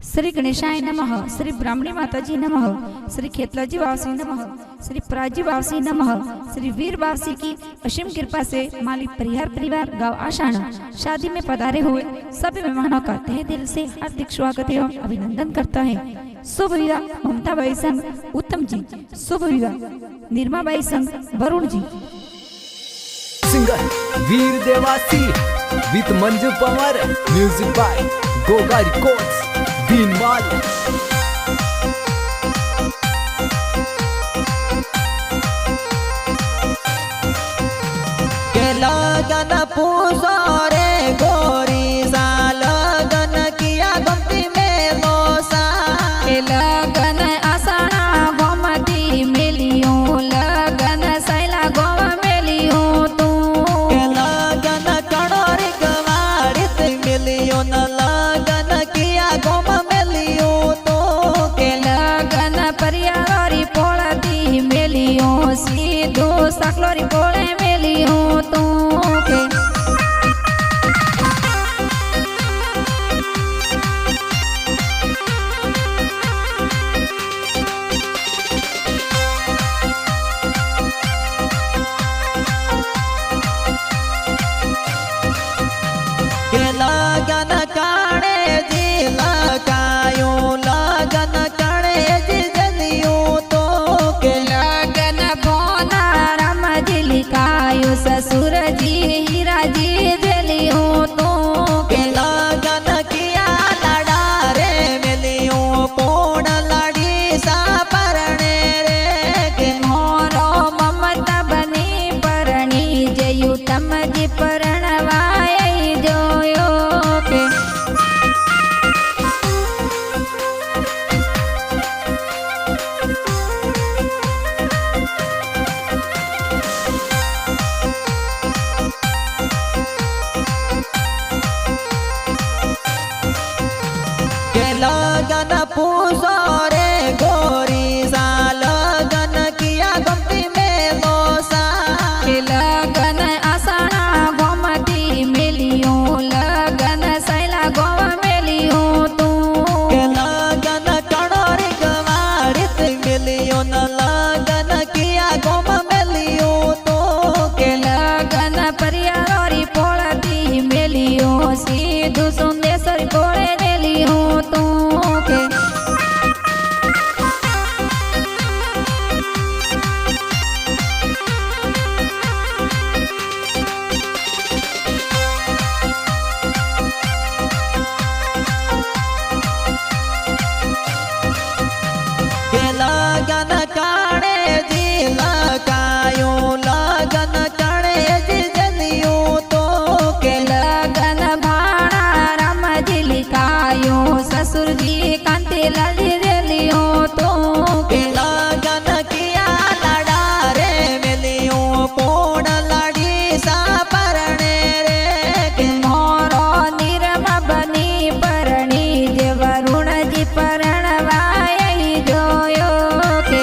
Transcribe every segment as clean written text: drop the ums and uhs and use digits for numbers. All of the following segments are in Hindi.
श्री गणेशाय नमः, श्री ब्राह्मणी माताजी नमः, श्री खेतलाजी वावसी नमः, श्री प्राजी वावसी नमः। श्री वीर वावसी की असीम कृपा से मालिक परिहार परिवार गांव आशाना शादी में पधारे हुए सभी मेहमानों का तहे दिल से हार्दिक स्वागत एवं अभिनंदन करता है। शुभ विवाह ममताबाई संग उत्तम जी, शुभ विवाह निर्माबाई संग Varun ji. Singer Veer Dewasi with Manju Pawar, music by Goga records Beenwal. के लगन पूछो रे गोरी सा लगन किया गुमती में मोसा। के लगन आसाना गोमती मिलियो, लगन सैला गोव मिलियो तू। के लगन कणोर गवारित मिलियो न लगन किया गोम मिलियो तो। के लगन परियारी पोळती मिलियो, सीधो साकलोरी पोळे मिलियो तू। के के लगन काणे जी लगायो, लगन काणे जी जलियो तो। के लगन भोना राम जी लिखायो, ससुर जी हीरा जी जलियो तो। के लगन किया लड़ा रे मिलियो, कोण लड़ी सा परणे रे। के मोरो ममता बनी परणी जयु तम जी परणवाय जोयो। के के लगन पूछो रे गोरी सा लगन किया गुमती में मोसा। के लगन आसाना गोमती मिलियो, लगन सैला गोव मिलियो तू। के लगन कणोर गवारित मिलियो न लगन किया गोम मिलियो तो। के लगन परियारी पोळती मिलियो, सीधु सुंदेश्वरी पोळे मिलियो तू। के के लगन काणे जी लगायो, लगन काणे जी जलियो तो। के लगन भाणा राम जी लिखायो, ससुर जी कांति लाल जी जलियो तो। के लगन किया लड़ा रे मिलियो, कोण लड़ी सा परणे रे। के मोरो निरमा बनी परणी जे वरुण जी परणवाय जोयो। के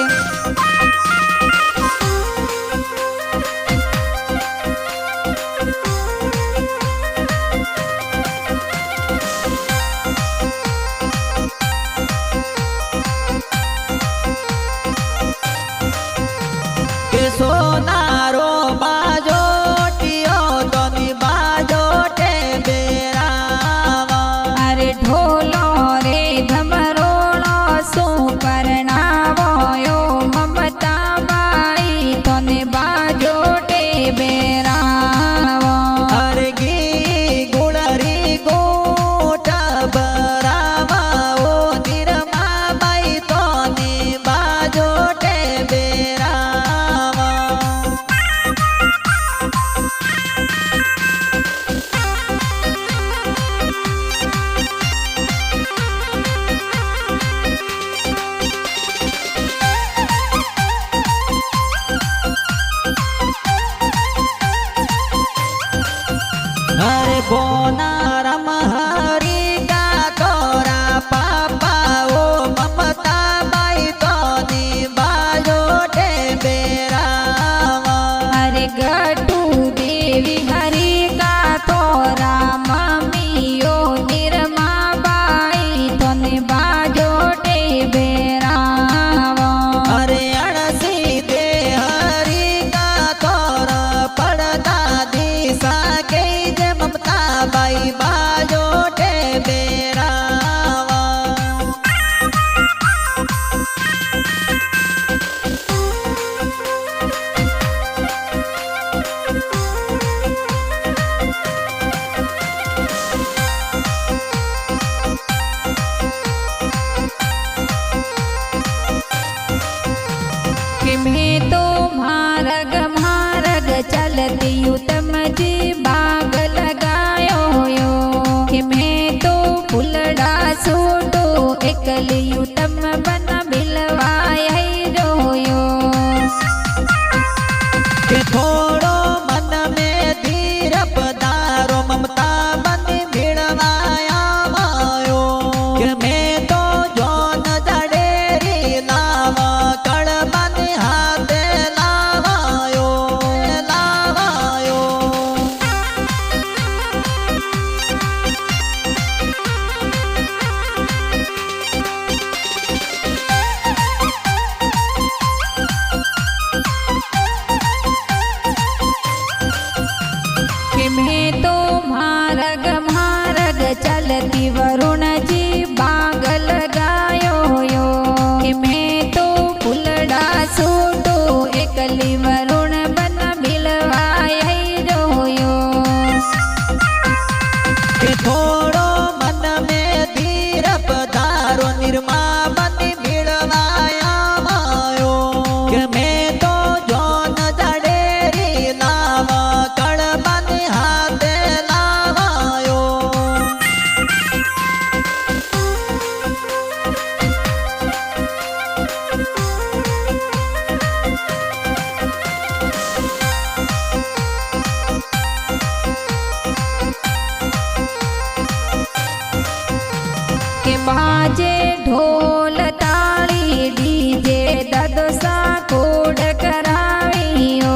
के बाजे ढोल ताली डीजे ददसा कोड करावियो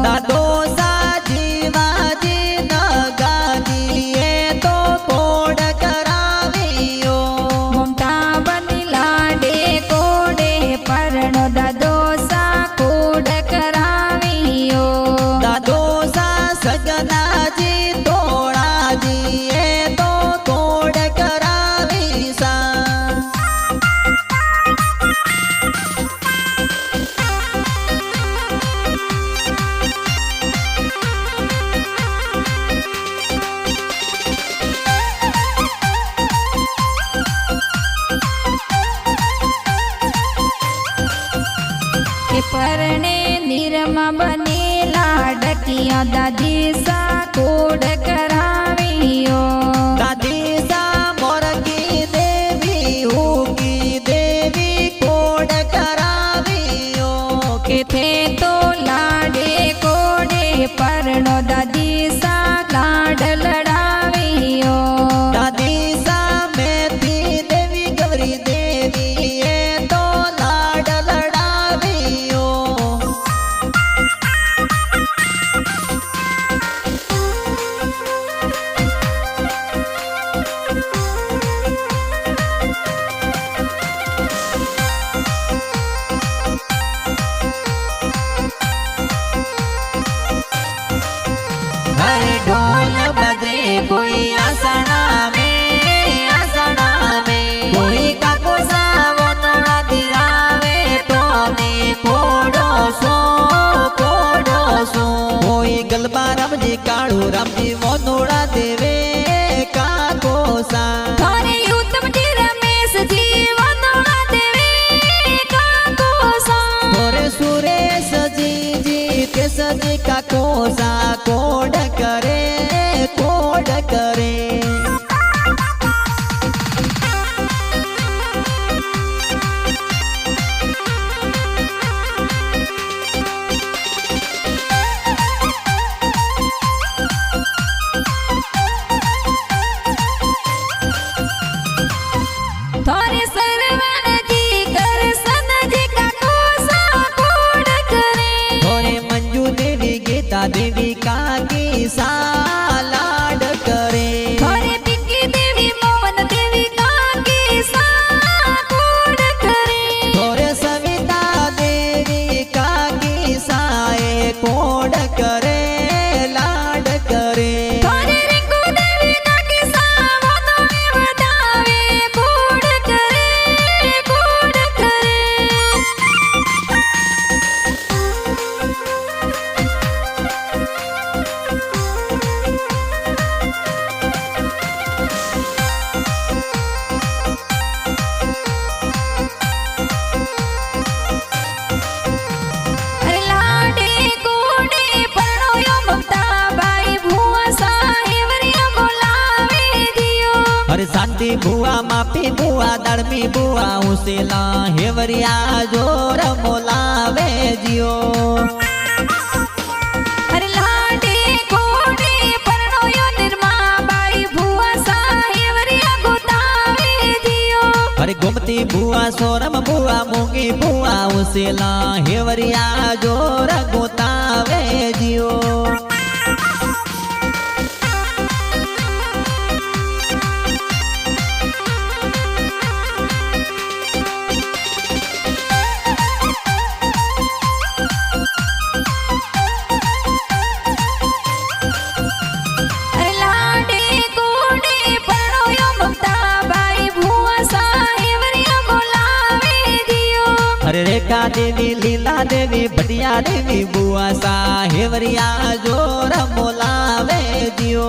दादो साजीवाजी नगाजीए तो कोड करावियो ममता बनी लाडे कोडे परनो दादो सा कोड करावियो दादो सा सजनाजी तोड़ाजीए तो कोड करावी सा के परणे निरमा बने लाडकिया दादी सा कोड करावियो दादी सा मोर की देवी होगी देवी कोड करावियो के थे तो लाडे कोडे परनो दादी सा लाड लड़ावियो दादी सा मेथी देवी गौरी देवी ये तो लाड लड़ावियो हरे ढोल बजे कोई आसना में कोई काको सावो नोड़ा दिरावे तो ने कोडो सो कोई गलबा रामजी काळू रामजी मोनोड़ा देवे काको सा थारे उत्तम जी रमेश जी वंदना देवे काको सा थोरे सुरेश जी जी तेस जी काको सा कोड करे थारे सरवण जी कर सन जी काको सा कोड करे थोरे मंजू देवी गीता देवी काकी सा लाड करे थारे पिंकी देवी मोहन देवी काकी सा कोड करे थोरे सविता देवी काकी साए कोड करे लाड करे थारे रिंकू देवी काकी सा वंदने बतावे कोड करे अरे लाडे कोडे परनो यो ममता बाई भुआ साहेवरिया बोलावे दियो अरे शांति बुआ मापी बुआ दड़मी बुआ उसेला हेवरिया जोर मोलावे जियो अरे लाडे कोडे परनो यो निर्मा बाई भुआ साहेवरिया गोतावे दियो अरे गोमती बुआ सोरम बुआ मूंगी बुआ उसेला हेवरिया जोर गोतावे जियो अरे लाडे कोडे परनो यो ममता बाई भुआ साहेवरिया बोलावे दियो अरे रेखा देवी लीला देवी भटिया देवी बुआ सा हेवरिया जोर मोलावे जियो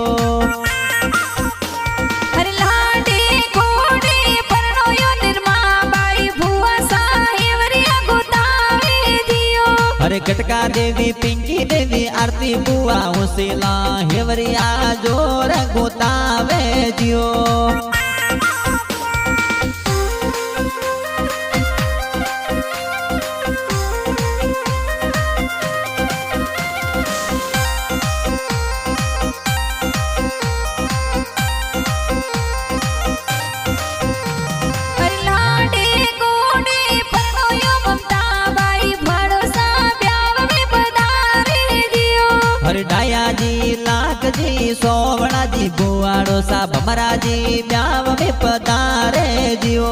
अरे लाडे कोडे परनो यो निर्मा बाई भुआ साहेवरिया गोतावे दियो अरे कटका देवी पिंकी देवी आरती बुआ उसेला हेवरिया जोर गोतावे जियो सोवणा जी बुआड़ो सा भमरा जी ब्याव में पधारे जियो।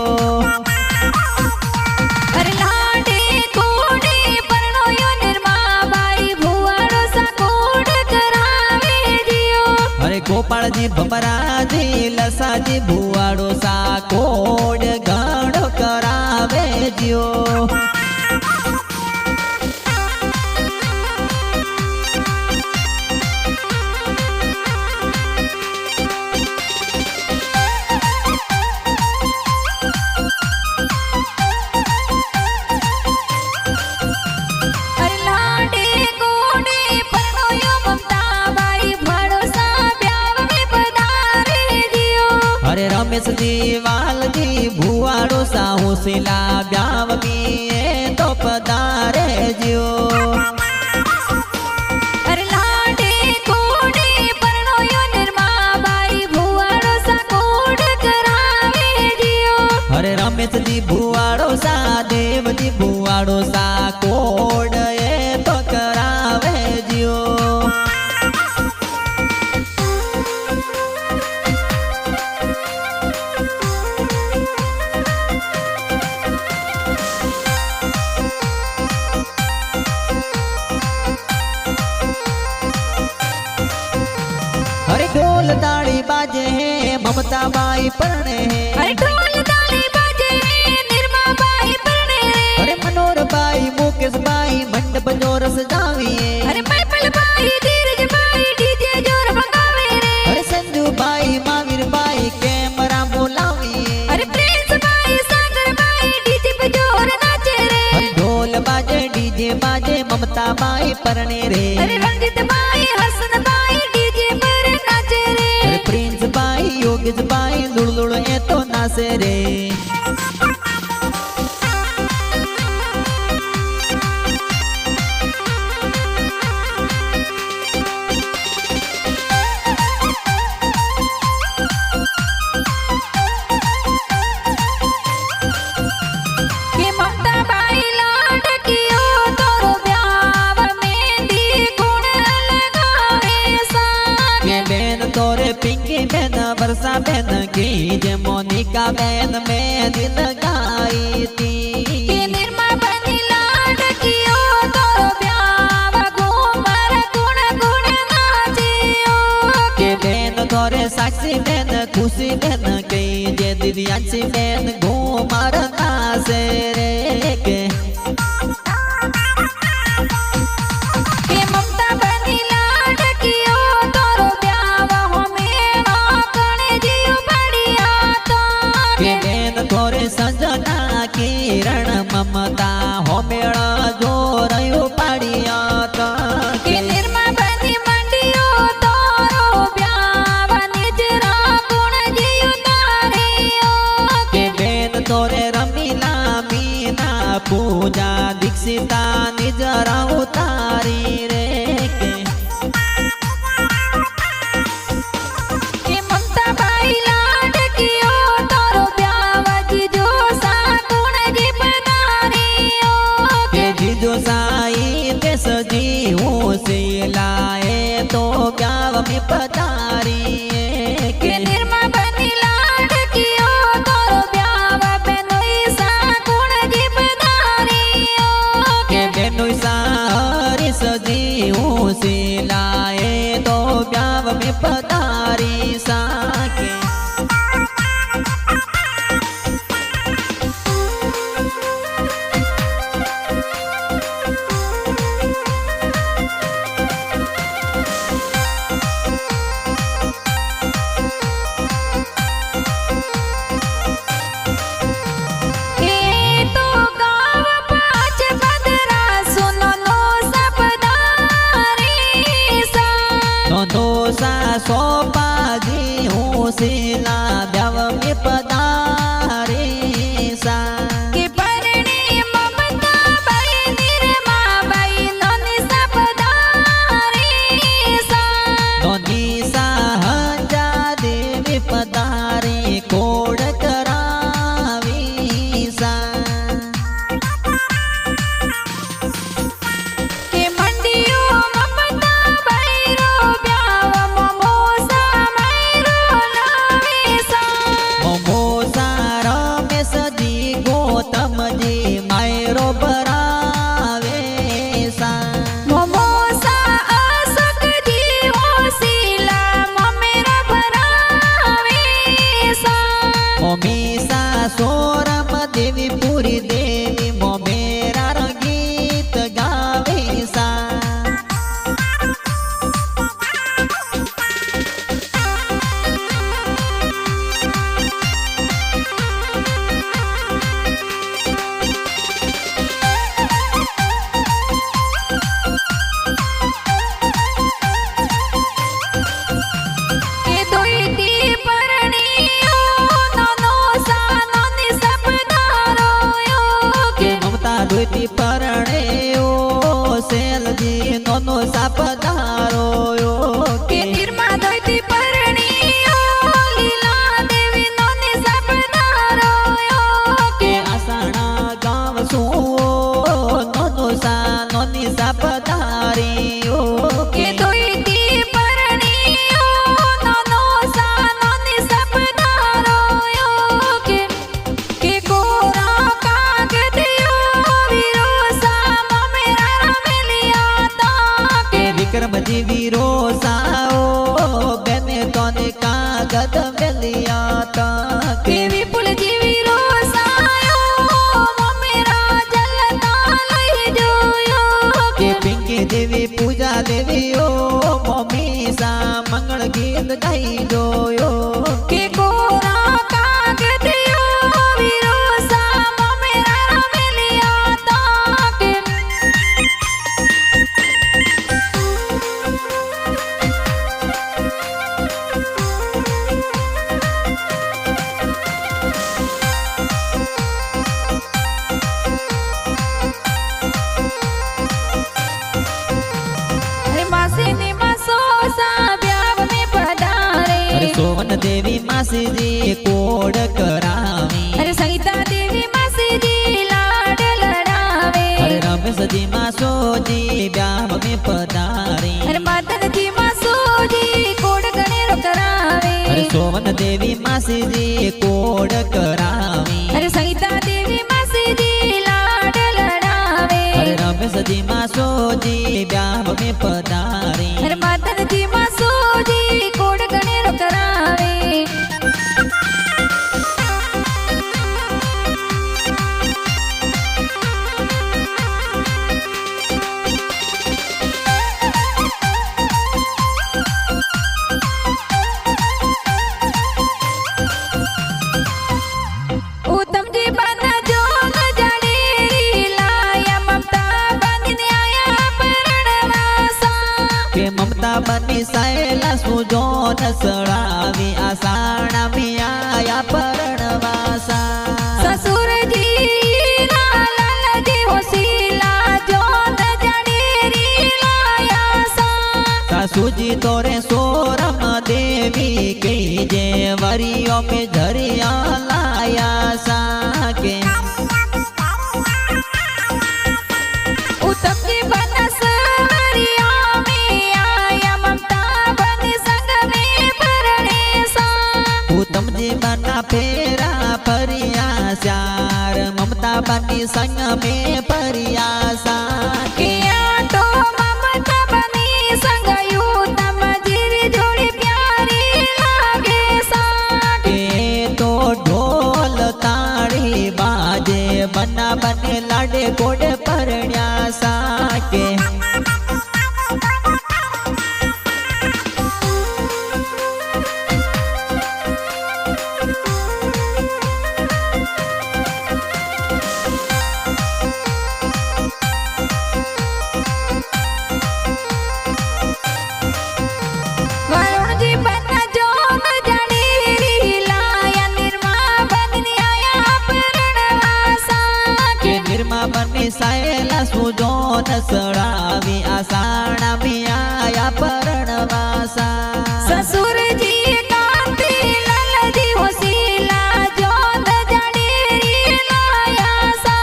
अरे लाडे कोडे परणोयो निर्मा बाई भुवाड़ो सा कोड करावे जियो। अरे गोपाल जी भमरा जी लसा जी बुआड़ो सा कोड घणो करावे जियो। रमेश जी वाल जी भुआड़ो सा होसिला ब्याव में तो पधारे जियो। अरे लाडे कोडे परणोयो निर्मा बाई भुआड़ो सा कोड करावे जियो। अरे रमेश जी भुआड़ो सा देव जी भुआड़ो सा कोड ये तो करावे जियो। अरे ढोल ताड़ी बाजे हैं ममता बाई परणे हैं। अरे ढोल ताली बाजे निर्मा बाई परणे हैं। अरे मनोहर बाई मुकेश बाई मंडप जोर सजावी है। अरे पैपल बाई धीरज बाई डीजे जोर मंगावे रे। अरे संजू बाई महावीर बाई कैमरा बोलावी है। अरे प्रिंस बाई सागर बाई डीजे पे जोर नाचे रे। अरे ढोल बाजे डीजे बाजे ममता बाई परणे रे। अरे रंजित बाई हसन बाई डीजे पर नाचे रे। अरे प्रिंस बाई योगेश बाई लुड़ लुड़ ए तो नाचे रे। के ममता बाई लाड कियो तोरो ब्याव मेहंदी गुण लगावे सा। के बेन तोरे पिंकी बेन वर्षा बेन की जे मोनिका बेन में दिल गाई थी। के निर्मा बनी लाड कियो तोरो ब्याव घूमर गुण गुण नाचियो। के बेन तोरे साक्षी बेन खुशी बेन की जे दिव्यांशी बेन घूमर नाचे रे। के के ममता बनी लाड कियो तोरो ब्याव हमें कणे जियो बढ़िया तो। के बेन तोरे संजना किरण ममता हो मेड़ा जो रयो पाड़िया तो। के निर्मा बनी मंडियो तोरो ब्याव निजरा गुण जियो तारियो। के बेन तोरे रमीला मीना पूजा दीक्षिता निजरा उतारी रे। के ममता बाई लाड कियो तोरो ब्याव जिजो सा गुण जी पधारियो। के जिजो साई ते सजी हूँ से लाए तो ब्याव में पधारी के निर्मा बनी लाड कियो तोरो ब्याव बेनोई सा गुण जी पधारियो। के बेनु सारी सजी गौतमजी मायरो बरावे सा मोमोसा अशोक जी होशिला ममेरा भरावे सा मोमीसा सोरम देवी पूरी देवी मोमेरा गीत गावे सा के दोईती परणियो नोनो सा नोनी सपनारो यो के ममता दुती परणे ओ सेलजी नोनो सापदारो यो के निर्मा दोईती परणियो लीला देवी नोनी सपनारो यो के आसाना गाव सो नोनो सा नोनी सापदारी ओ के दोईती परणियो नोनो सा नोनी सपनारो यो के कोरा कागदियो वीरो सा ममेरा रमेलिया ता के विक्रम जी वीरो साओ बेने तोने कागद मिलिया ता के विपुल जीवी रोसायो ममेरा जलता लई जोयो के पिंकी देवी पूजा देवी ओ मम्मी सा मंगल गीत गाई जोयो के कोरा कागदियो वीरो सा ममेरा रमेलिया ताके अरे मासी नी मासोसा ब्याव में पधारे अरे सोवन देवी मासी जी कोड करावी अरे संगीता देवी मासी जी लाड लड़ावे अरे रमेश जी मासो जी ब्याह में पधारी अरे मातन जी मासो जी कोड गणेरो करावे अरे सोवन देवी मासी जी कोड करावी अरे संगीता देवी मासी जी लाड लड़ावे अरे रमेश जी मासो जी ब्याह में पधारी अरे मातन जी मासो जी कोड गणेरो करावे उत्तम जी बना जो न जानेरी लाया ममता बंदिने आया परणवासा के ममता बनी सायला सुजो न सड़ावी आसाना में आया परणवासा ससुर जी लाल जी होशिला जो न जानेरी लाया सा सासू जी तोरे सोरम देवी के जे वरियों में झरिया लाया साके उत्तम जी बना सवरिया में आया ममता बनी संग में भरणे सा उत्तम जी बना फेरा परिया श्यार ममता बनी संग में परिया साके किया तो ममता बनी संग उत्तम जी जोड़ी प्यारी लागे सा के तो ढोल ताड़ी बाजे बना बने लाडे कोडे परण्या साके वरुण जी बना जो न जानेरी लाया निर्मा बनी आया परणवासा के निर्मा बनी सायला सुजो न सड़ावी आसाना में आया परणवासा ससुर जी कांति लाल जी होशिला जो न जानेरी लाया सा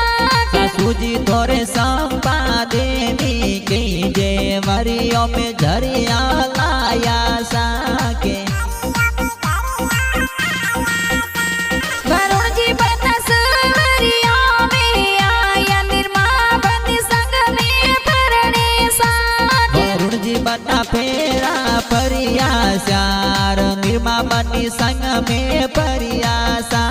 सासू जी तोरे संपा देवी के जे वरियों में झरिया लाया साके वरुण जी बना सवरिया बाबानी संग में परियासा